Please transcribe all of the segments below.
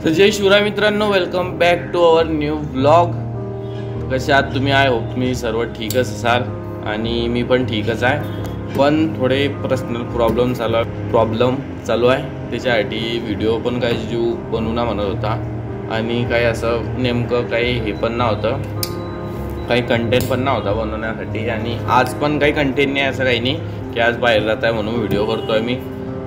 तर जय शिवराय मित्रांनो, welcome back to our new vlog. कसे आहात तुम्ही? आय होप तुम्ही सर्व ठीकच असाल आणि मी पण ठीकच आहे. पण थोडे पर्सनल प्रॉब्लेम चालू आहे. त्याच्यासाठी व्हिडिओ पण काही जीव बनवून म्हणत होता आणि काही असं नेमकं काही हे पण नव्हतं, काही कंटेंट पण नव्हता बनवण्यासाठी. आणि आज पण काही कंटेंट नाही, असं काही नाही की आज बाहेर जात आहे म्हणून व्हिडिओ करतो आहे. मी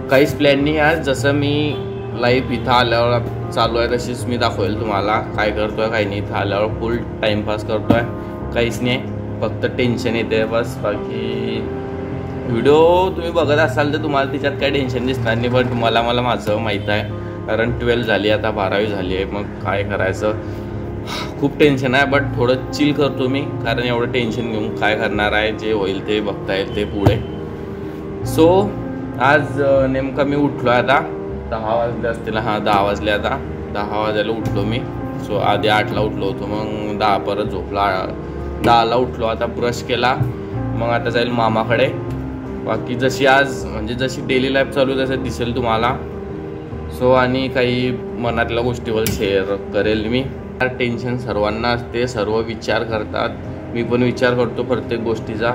काहीच प्लॅन नाही आज. जसं मी लाईफ इथं आल्यावर चालू आहे तशीच मी दाखवेल तुम्हाला काय करतो आहे काही नाही. इथं आल्यावर फुल टाईमपास करतो आहे, काहीच नाही, फक्त टेन्शन येते बस. बाकी व्हिडिओ तुम्ही बघत असाल तर तुम्हाला त्याच्यात काही टेन्शन दिसणार नाही, पण मला माझं माहीत आहे, कारण 12 झाली, आता 12वी झाली आहे. मग काय करायचं, खूप टेन्शन आहे. बट थोडं चिल करतो मी, कारण एवढं टेन्शन घेऊन काय करणार आहे. जे होईल ते बघता येईल ते पुढे. सो आज नेमका मी उठलो आहे, आता 10 वाजले असतील. हां, 10 वाजले, आता 10 वाजायला उठलो मी. सो आधी 8ला उठलो होतो, मग 10 परत झोपला, 10ला उठलो. आता ब्रश केला, मग आता जाईल मामाकडे. बाकी जशी आज म्हणजे जशी डेली लाईफ चालू तसं दिसेल तुम्हाला. सो आणि काही मनातल्या गोष्टीवर शेअर करेल मी. टेन्शन सर्वांना असते, सर्व विचार करतात, मी पण विचार करतो प्रत्येक गोष्टीचा,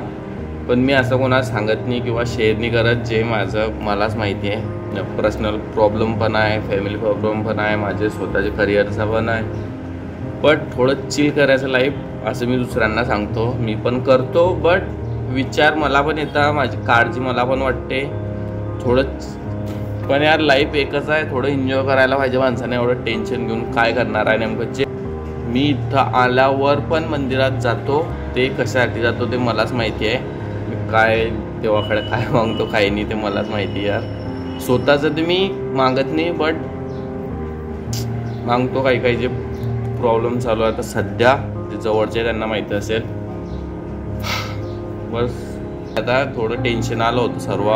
पण मी असं कोणाला सांगत नाही किंवा शेअर नाही करत. जे माझं मलाच माहिती आहे. पर्सनल प्रॉब्लेम पण आहे, फॅमिली प्रॉब्लेम पण आहे, माझे स्वतःचे करिअरचा पण आहे. बट थोडं चिल करायचं लाईफ, असं मी दुसऱ्यांना सांगतो, मी पण करतो. बट विचार मला पण येतात, माझी काळजी मला पण वाटते थोडं. पण यार लाईफ एकच आहे, थोडं एन्जॉय करायला पाहिजे माणसाने. एवढं टेन्शन घेऊन काय करणार आहे नेमकं. जे मी इथं आल्यावर पण मंदिरात जातो, ते कशासाठी जातो ते मलाच माहिती आहे. मी काय देवाकडे काय मागतो काय नाही ते मलाच माहिती आहे यार. स्वतःचं तर मी मागत नाही, बट मागतो काही जे प्रॉब्लेम चालू आहे आता सध्या, जे जवळचे त्यांना माहिती असेल. बस आता थोडं टेन्शन आलं होतं सर्व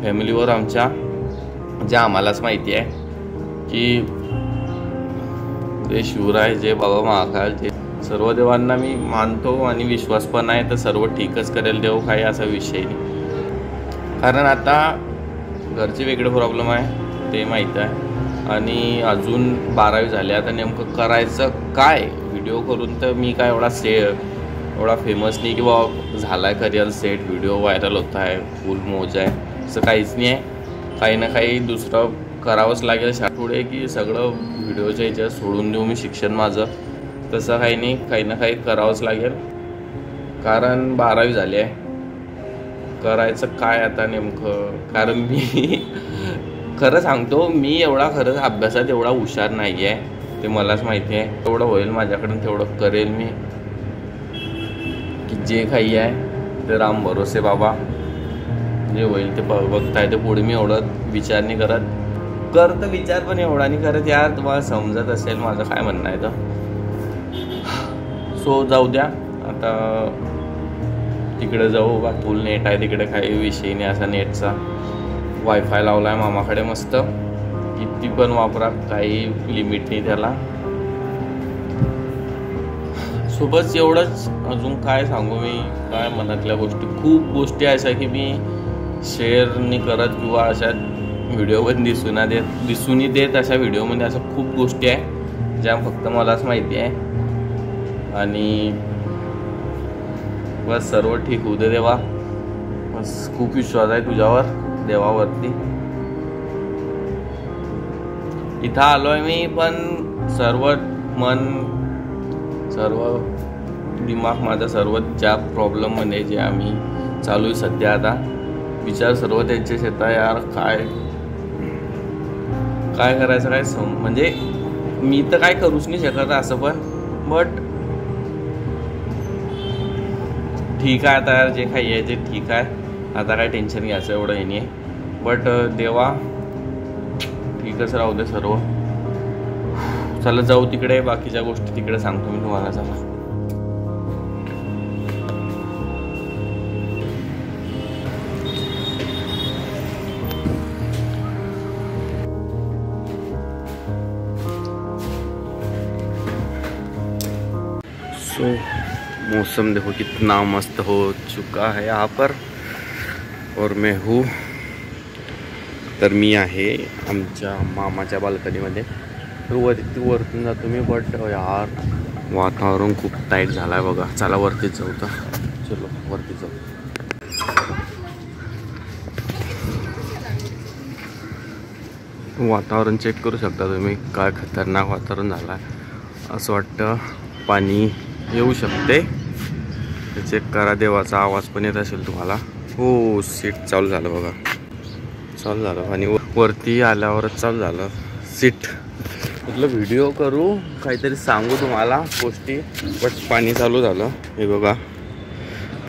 फॅमिलीवर आमच्या, जे आम्हालाच माहिती आहे की जे शिवराय, जे बाबा महाकाल, जे सर्व देवांना मी मानतो आणि विश्वास पण आहे, तर सर्व ठीकच करेल देव, काही असा विषय नाही. कारण आता घरचे वेगळे प्रॉब्लेम आहे ते माहीत आहे, आणि अजून 12वी झाली. आता नेमकं करायचं काय, व्हिडिओ करून तर मी काय एवढा फेमस नाही किंवा झाला आहे करिअर सेट, व्हिडिओ व्हायरल होत आहे, फुल मोज आहे, असं काहीच नाही आहे. काही ना काही दुसरं करावंच लागेल पुढे, की सगळं व्हिडिओच्या ह्याच्यात सोडून देऊ मी शिक्षण माझं, तसं काही नाही, काही ना काही करावंच लागेल. कारण 12वी झाली आहे, करायचं काय आता नेमकं. कारण मी खरं सांगतो, मी एवढा खरंच अभ्यासात एवढा हुशार नाही आहे, ते मलाच माहिती आहे. तेवढं होईल माझ्याकडून तेवढं करेल मी, की जे काही आहे ते राम भरोसे बाबा, जे होईल ते बघताय ते पुढे. मी एवढं विचार नाही करत विचार पण एवढा नाही करत यार, तुम्हाला समजत असेल माझं काय म्हणणं आहे तर. सो जाऊ द्या, आता तिकडे जाऊ. बा फुल नेट आहे तिकडे, काही विषय नाही असा नेटचा. वायफाय लावला आहे मामाकडे मस्त, किती पण वापरा, काही लिमिट नाही त्याला. सोबत एवढंच, अजून काय सांगू मी, काय मनातल्या गोष्टी, खूप गोष्टी अशा की मी शेअर नाही करत किंवा अशा व्हिडिओमध्ये दिसून देत. अशा व्हिडिओमध्ये अशा खूप गोष्टी आहे ज्या फक्त मलाच माहिती आहे. आणि बस सर्व ठीक होऊ दे देवा, बस खूप विश्वास आहे तुझ्यावर, देवावरती. इथं आलो आहे मी, पण सर्व मन, सर्व दिमाग माझा, सर्व ज्या प्रॉब्लेममध्ये जे आम्ही चालू आहे सध्या, आता विचार सर्व त्यांचेच येतात यार. काय करायचं, काय म्हणजे मी तर काय करूच नाही शकत असं पण. बट ठीक आहे आता यार, जे काही आहे ते ठीक आहे, आता काय टेन्शन घ्यायचं एवढं हे नाही. बट देवा ठीकच राहू दे सर्व. चला जाऊ तिकडे, बाकीच्या गोष्टी तिकडे सांगतो मी तुम्हाला. चला सो मौसम देखो कितना मस्त हो चुका है यहाँ पर, और मैं हूँ, तर मी आहे आमच्या मामाच्या बाल्कनीमध्ये. वरतून जातो मी, बट यार वातावरण खूप टाईट झालं आहे बघा. चला वरतीच जाऊ तर. चलो वरती जाऊ. वातावरण चेक करू शकता तुम्ही, काय खतरनाक वातावरण झालं आहे. असं वाटतं पाणी येऊ शकते. चेक करा. देवाचा आवाज पण येत असेल तुम्हाला. हो सीट चालू झालं बघा, चालू झालं. आणि वरती आल्यावरच चालू झालं सीट. म्हटलं व्हिडिओ करू, काहीतरी सांगू तुम्हाला गोष्टी, बट पाणी चालू झालं. हे बघा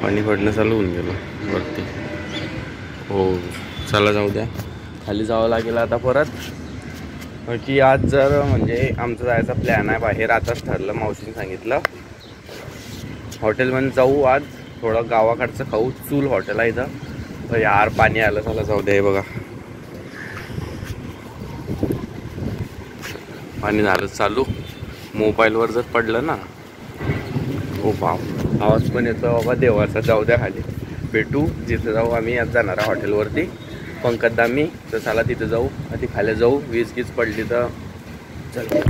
पाणी पडणं चालू होऊन गेलं वरती. हो चला जाऊ द्या, खाली जावं लागेल आता परत. की आज जर म्हणजे आमचं जायचा प्लॅन आहे बाहेर. आताच ठरलं, मावशीने सांगितलं हॉटेलमध्ये जाऊ आज. थोडं गावाकडचं खाऊ. चूल हॉटेल आहे इथं. यार पाणी आलं, चला जाऊ द्या. हे बघा पाणी झालं चालू. मोबाईलवर जर पडलं ना, हो बाप आवाज पण येतो बाबा देवाचा. जाऊ द्या खाली भेटू जिथं जाऊ. आम्ही आज जाणार आहे हॉटेलवरती पंकज दामी. तर चला तिथं जाऊ. आधी खाली जाऊ. वीज गीज पडली तर चल.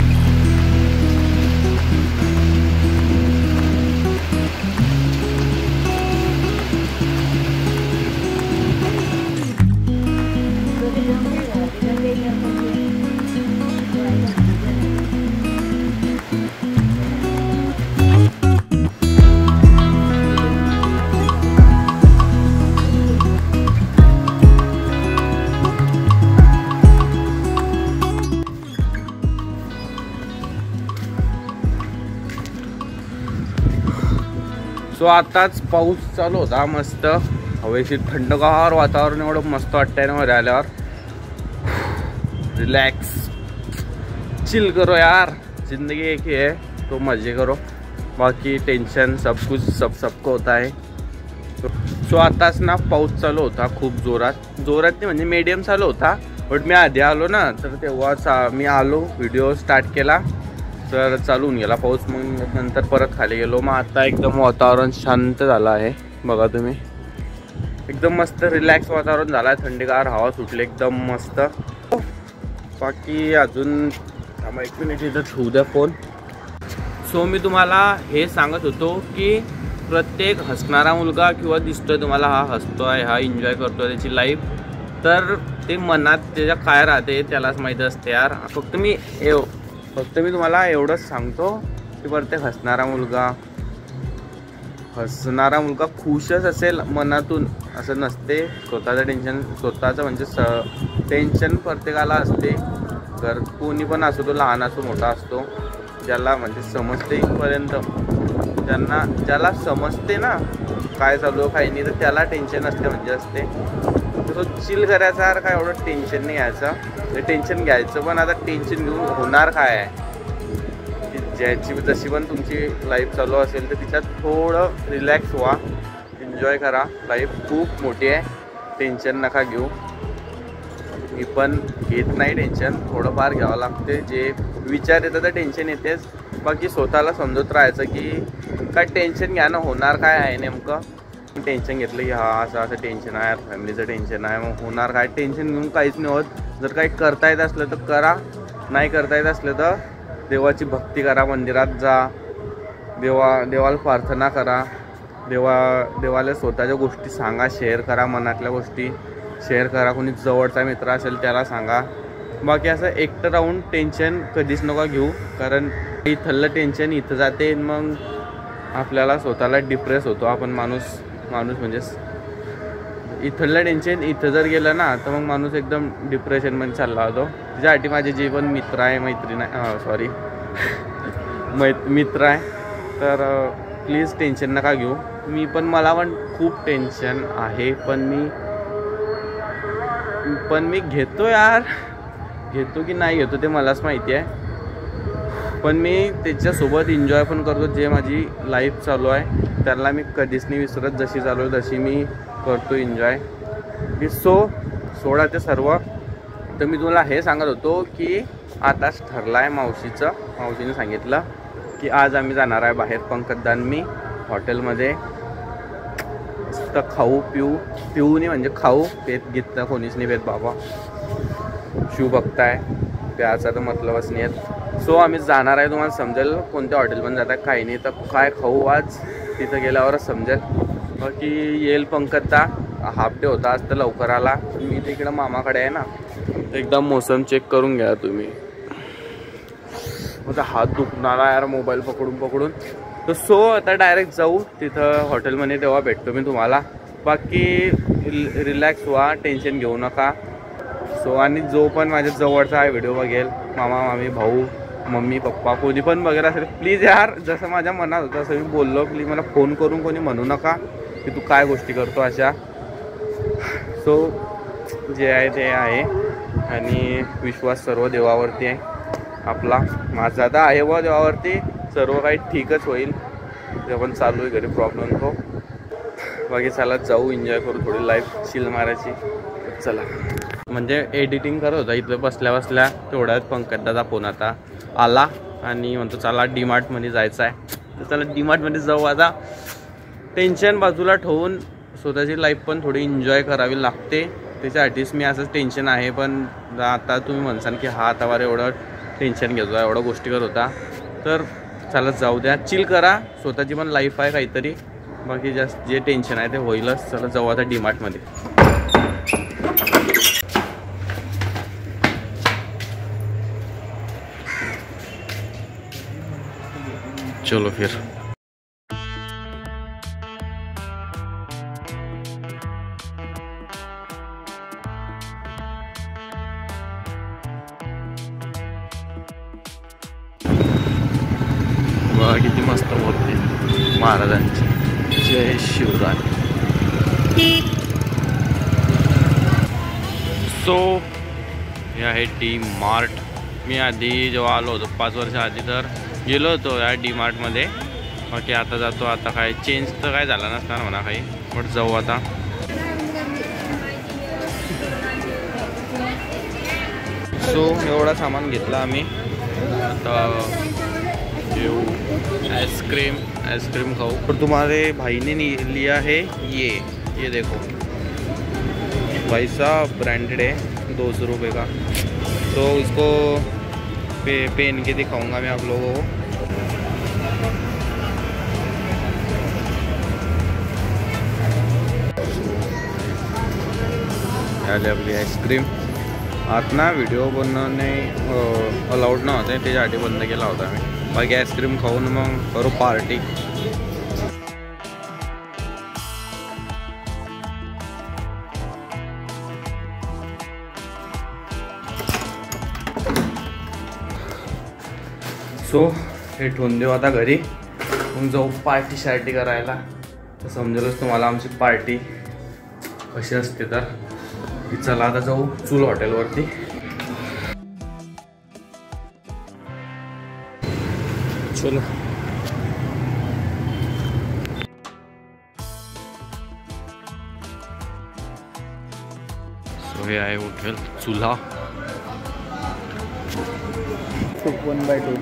सो आताच पाऊस चालू होता मस्त. हवेशीर थंडगार वातावरण. एवढं मस्त वाटतंय ना मध्ये आल्यावर. रिलॅक्स चिल करो यार. जिंदगी एक ही है तो मजे करो. बाकी टेंशन सब कुछ सबको होता है. सो आताच ना पाऊस चालू होता खूप जोरात. जोरात नाही म्हणजे मीडियम चालू होता. बट मी आधी आलो ना, तर तेव्हाच मी आलो, व्हिडिओ स्टार्ट केला तर चालू होऊन गेला पाऊस. मग नंतर परत खाली गेलो. मग आता एकदम वातावरण शांत झालं आहे बघा तुम्ही. एकदम मस्त रिलॅक्स वातावरण झालं आहे. थंडीगार हवा सुटली एकदम मस्त. बाकी अजून आम्हाला 1 मिनिट इथं ठेवू द्या फोन. सो मी तुम्हाला हे सांगत होतो की प्रत्येक हसणारा मुलगा किंवा दिसतोय तुम्हाला हा हसतोय, हा एन्जॉय करतोय त्याची लाईफ, तर ते मनात त्याच्या काय राहते त्यालाच माहीत असते यार. फक्त मी तुम्हाला एवढंच सांगतो की प्रत्येक हसणारा मुलगा खुशच असेल मनातून असं नसते. स्वतःचं टेन्शन स्वतःचं म्हणजे टेन्शन प्रत्येकाला असते. घर कोणी पण असो, तो लहान असो मोठा असतो, ज्याला म्हणजे समजते इथपर्यंत, ज्याला समजते ना काय चालू काय नाही, तर त्याला टेन्शन असते म्हणजे असते. तसं चिल करायचं यार, काय एवढं टेन्शन नाही घ्यायचं. ते टेन्शन घ्यायचं पण आता टेन्शन घेऊन होणार काय आहे. ज्याची जशी पण तुमची लाईफ चालू असेल तर तिच्यात थोडं रिलॅक्स व्हा, एन्जॉय करा. लाईफ खूप मोठी आहे, टेन्शन नका घेऊ. मी पण घेत नाही टेन्शन, थोडंफार घ्यावं लागते. जे विचार येतं तर टेन्शन येतेच. बाकी स्वतःला समजत राहायचं की काय टेन्शन घ्यानं होणार काय आहे नेमकं. टेन्शन घेतलं की हा असं टेन्शन आहे, फॅमिलीचं टेन्शन आहे, मग होणार काय. टेन्शन घेऊन काहीच नाही होत. जर काही करता येत असलं तर करा, नाही करता येत असलं तर देवाची भक्ती करा, मंदिरात जा, देवाला प्रार्थना करा, देवाला स्वतःच्या गोष्टी सांगा, शेअर करा, मनातल्या गोष्टी शेअर करा. कोणी जवळचा मित्र असेल त्याला सांगा. बाकी असं एकटं राहून टेन्शन कधीच नका घेऊ, कारण इथलं टेन्शन इथं जाते, मग आपल्याला स्वतःला डिप्रेस होतो आपण. माणूस म्हणजे इथलं टेन्शन इथं जर गेलं ना तर मग माणूस एकदम डिप्रेशनमध्ये चालला होतो. त्याच्यासाठी माझे जे पण मित्र आहे मित्र आहे, तर प्लीज टेन्शन नका घेऊ. मला पण खूप टेन्शन आहे, पण मी घेतो यार. घेतो की नाही घेतो ते मलाच माहिती आहे. पण मी त्याच्यासोबत एन्जॉय पण करतो. जे माझी लाईफ चालू आहे त्याला मी कधीच नाही विसरत. जशी चालू आहे तशी मी करतो एन्जॉय. सोडा ते सर्व. तर मी तुम्हाला हे सांगत होतो की आताच ठरलं आहे मावशीने सांगितलं की आज आम्ही जाणार आहे बाहेर पंकजदान मी हॉटेलमध्ये. मस्त खाऊ पिऊ नाही म्हणजे खाऊ. पेत घेतलं कोणीच नाही पेत बाबा. शिव बघताय प्यायचा तर मतलबच नाही आहेत. सो आम्ही जाणार आहे, तुम्हाला समजेल कोणत्या हॉटेल पण जातात, काही नाही तर काय खाऊ आज तिथं गेल्यावरच समजेल. बाकी येईल पंकजदा, हाफ डे होता आज तर लवकर आला. मी तिकडं मामाकडे आहे ना, तर एकदम मोसम चेक करून घ्या तुम्ही. माझा हात दुखणारा यार मोबाईल पकडून पकडून. तर सो आता डायरेक्ट जाऊ तिथं हॉटेलमध्ये, तेव्हा भेटतो मी तुम्हाला. बाकी रिलॅक्स व्हा, टेन्शन घेऊ नका. सो आणि जो पण माझ्या जवळचा आहे व्हिडिओ बघेल, मामा मामी भाऊ मम्मी पप्पा कोणी पण बघेल असेल, प्लीज यार जसं माझ्या मनात होतं तसं मी बोललो, प्लीज मला फोन करून कोणी म्हणू नका की तू काय गोष्टी करतो अशा. सो जे आहे ते आहे आणि विश्वास सर्व देवावरती आहे आपला. माझा तर आहे व देवावरती, सर्व काही ठीकच होईल. ते पण चालू आहे घरी प्रॉब्लेम तो. बाकी चला जाऊ, एन्जॉय करू, थोडी लाईफ चिल मारायची. चला. म्हणजे एडिटिंग करत होता इथं बसल्या बसल्या, तेवढ्यात पंकजदाचा फोन आता आला आणि म्हणतो चला डीमार्टमध्ये जायचं आहे. तर चला डीमार्टमध्ये जाऊ. आता टेन्शन बाजूला ठेवून स्वतःची लाईफ पण थोडी एन्जॉय करावी लागते, त्याच्यासाठीच मी असंच टेन्शन आहे. पण आता तुम्ही म्हणसाल की हा आता बरं एवढं टेन्शन घेतो, एवढ्या गोष्टी करत होता, तर चला जाऊ द्या, चिल करा, स्वतःची पण लाईफ आहे काहीतरी. बाकी जास्त जे टेन्शन आहे ते होईलच. चला जाऊ आता डीमार्टमध्ये. चलो फिर. बघा किती मस्त मूर्ती महाराजांची. जय शिवराय. सो हे आहे डी मार्ट. मी आधी जेव्हा आलो होतो 5 वर्ष आधी तर गेलो होतो या डी मार्टमध्ये. बाकी आता जातो, आता काय चेंज तर काय झाला नसणार म्हणा काही, बट जाऊ आता. सो एवढा सामान घेतला आम्ही. आता येऊ आइसक्रीम खाऊ. पर तुम्हारे भाई ने लिया है ये देखो भाई साहब, ब्रांडेड है, 200 रुपये का. तो इसको पहन के दिखाऊंगा मैं आप लोगों को. आली आपली आईस्क्रीम. आत ना व्हिडिओ बनवणे अलाउड नव्हते, त्याच्यासाठी बंद केला होता मी. बाकी आईस्क्रीम खाऊन मग करू पार्टी. सो हे ठेवून देऊ आता घरी, मग जाऊ पार्टी शार्टी करायला. तर समजेलच तुम्हाला आमची पार्टी कशी असते. तर चला आता जाऊ चूल हॉटेलवरती. चलो. सो हे आहे हॉटेल चुल्हा. 1/2.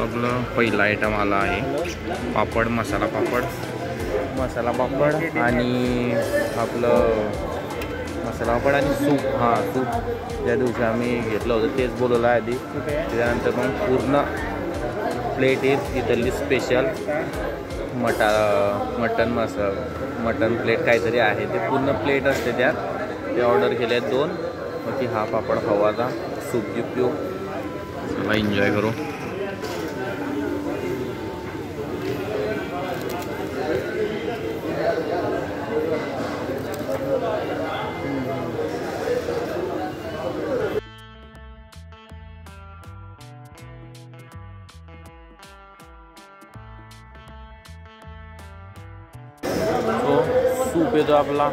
आपलं पहिला आयटम आला आहे पापड, मसाला पापड आणि आपलं मसाला पापड आणि सूप. हां सूप ज्या दिवशी आम्ही घेतलं होतं तेच बोलवलं आहे आधी. त्याच्यानंतर मग पूर्ण प्लेट येईल इथली स्पेशल मटन प्लेट काहीतरी आहे, ते पूर्ण प्लेट असते त्यात. ते ऑर्डर केले आहेत 2. मग ती हा पापड खाऊ आता, सूप गिफ्ट पिऊ. चला एन्जॉय करू. सूप येतो आपला.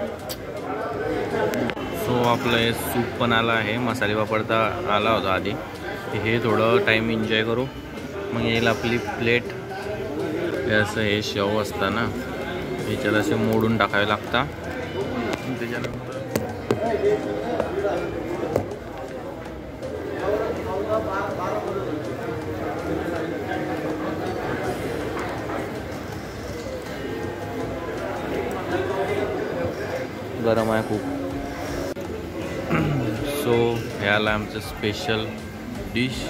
सो आपलं हे सूप पण आलं आहे. मसाले पापड तर आला होता आधी. हे थोडं टाईम एन्जॉय करू. मग येईल आपली प्लेट. हे असं हे शेव असतं ना, ह्याच्यात असे मोडून टाकावे लागतात. त्याच्यानंतर गरम आहे खूप. सो ह्याला आमचं स्पेशल डिश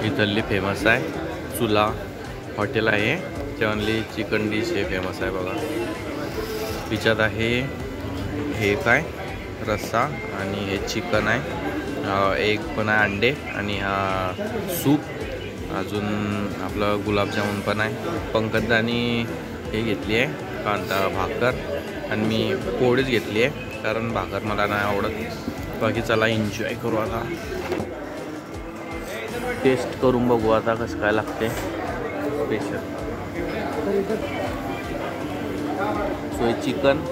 इथली फेमस आहे. चुला हॉटेल आहे, त्यावरली चिकन डिश हे फेमस आहे बघा. तिच्यात आहे हे काय रस्सा आणि हे चिकन आहे, एक पण आहे अंडे आणि हा सूप, अजून आपलं गुलाबजामुन पण आहे. पंकजदानी हे घेतली आहे कांदा भाकर आणि मी पोळीच घेतली आहे कारण भाकर मला नाही आवडत. बाकी चला एन्जॉय करू आता, टेस्ट करून बघू आता कसं काय लागते स्पेशल. सो हे चिकन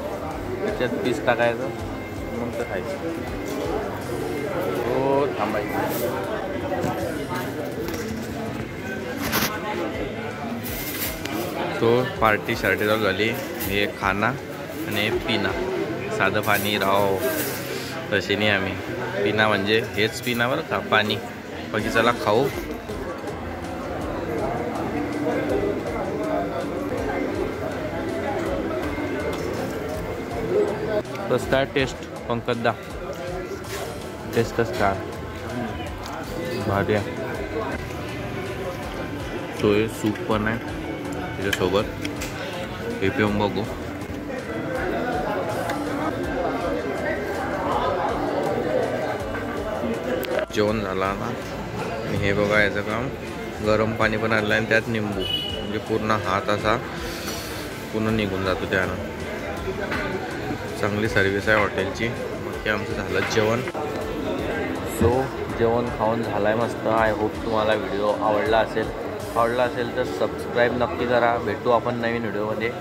त्याच्यात पीस टाकायचं मग तर खायचं. हो थांबायचं. तो पार्टी शार्टी चालू झाली. हे खाना आणि पिना, साधं पाणी राव तसे नाही आम्ही. पिना म्हणजे हेच पिना बरं का, पाणी. बाकी चला खाऊ. कसं काय टेस्ट पंकजदा, टेस्ट कसं काय? भारी आहे. तो हे सूप पण आहे त्याच्यासोबत, हे पिऊन बघू. जेवण झालं आता आणि हे बघा याचं काम, गरम पाणी पण आणलं आणि त्यात निंबू, म्हणजे पूर्ण हात असा पूर्ण निघून जातो त्यानं. चांगली सर्विस आहे हॉटेलची. मग ते आमचं झालं जेवण. सो जेवण खाऊन झालं आहे मस्त. आय होप तुम्हाला व्हिडिओ आवडला असेल तर सबस्क्राईब नक्की करा. भेटू आपण नवीन व्हिडिओमध्ये.